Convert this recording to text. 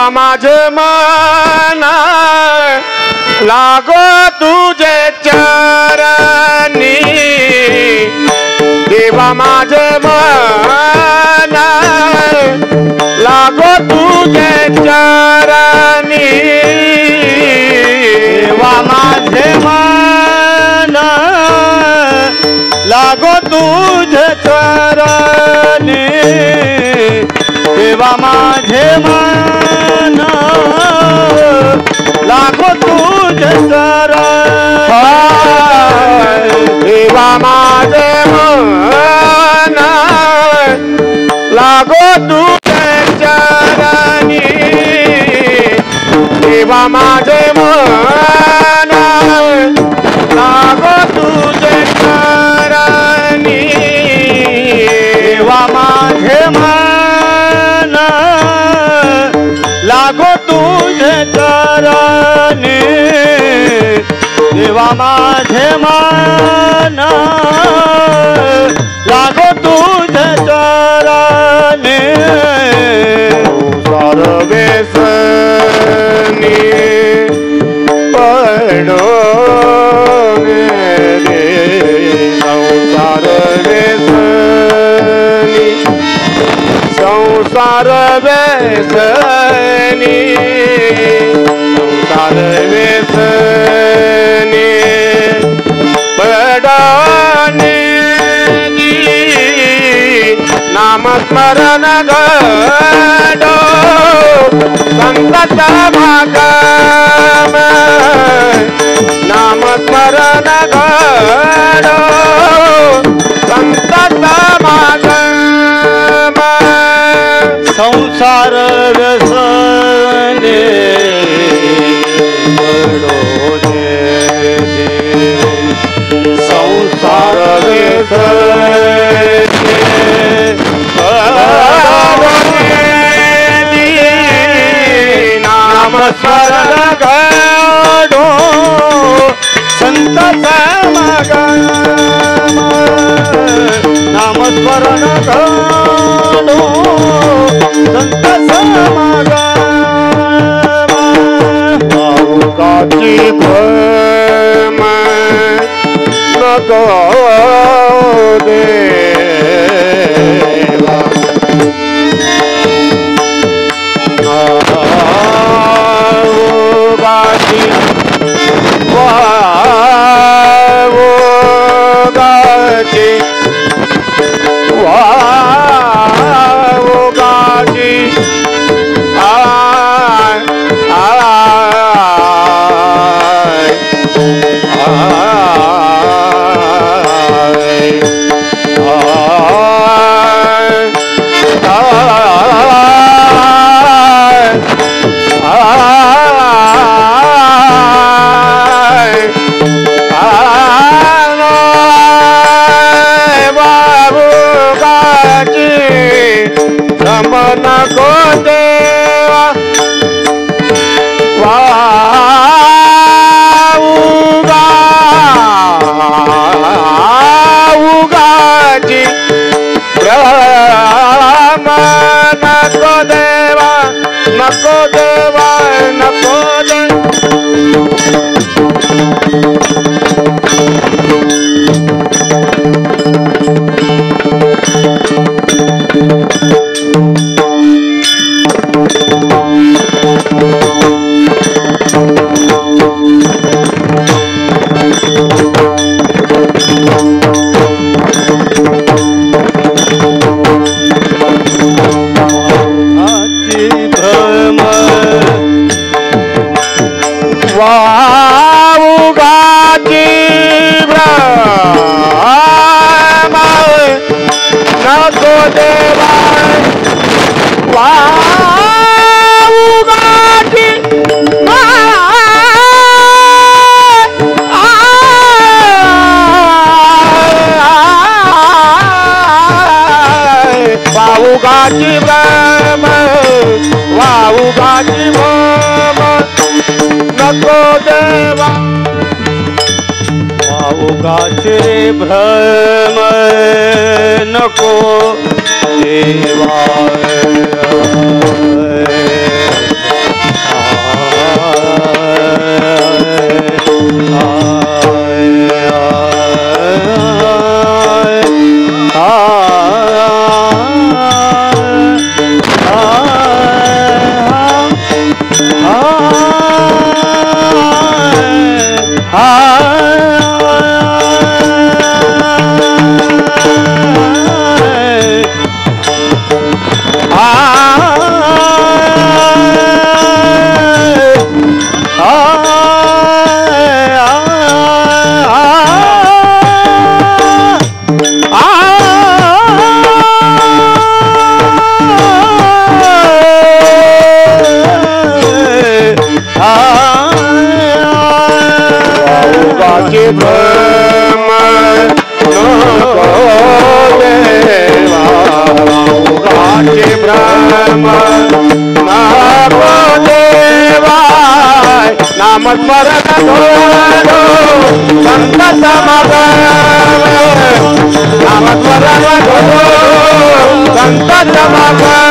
देवा माझे मन लागो तुझे चरणी देवा माझे मन लागो तुझे चरणी देवा माझे मन लागो तुझे चरणी देवा माझे मन लागो तुझे चरणी देवा माझे मन लागो तुझे चरणी देवा माझे मन लागो तुझे चरणी देवा माझे मन लागो तुझे चरणी देवा माझे मन लागो तुझे चरणी सर्वेसनी पडो मेरे संसार व्यसनी संसार व्यसनी संसार व्यसनी पडणे नामस्मरण घडो संत समागम नामस्मरण घडो संत समागम संसार व्यसने संसार व्यसने नाम स्मरण घडो संत समागम नाम स्मरण घडो संत समागम काची भ्रम नको देवा गाची गाची गाची रमन को देवा वाऊगाजी रमन को देवा नको देवा नको दे वाऊगाजी ब्रह्म नको देवा वाऊगाजी वाऊगाजी ब्रह्म वाऊगाजी ब्रह्म नको देवा वाऊगाचे भ्रम नको देवा उगाचे भ्रम नको देवा उगाचे भ्रम नको देवा नामस्मरण धोरो संत समागम नामस्मरण धोरो संत समागम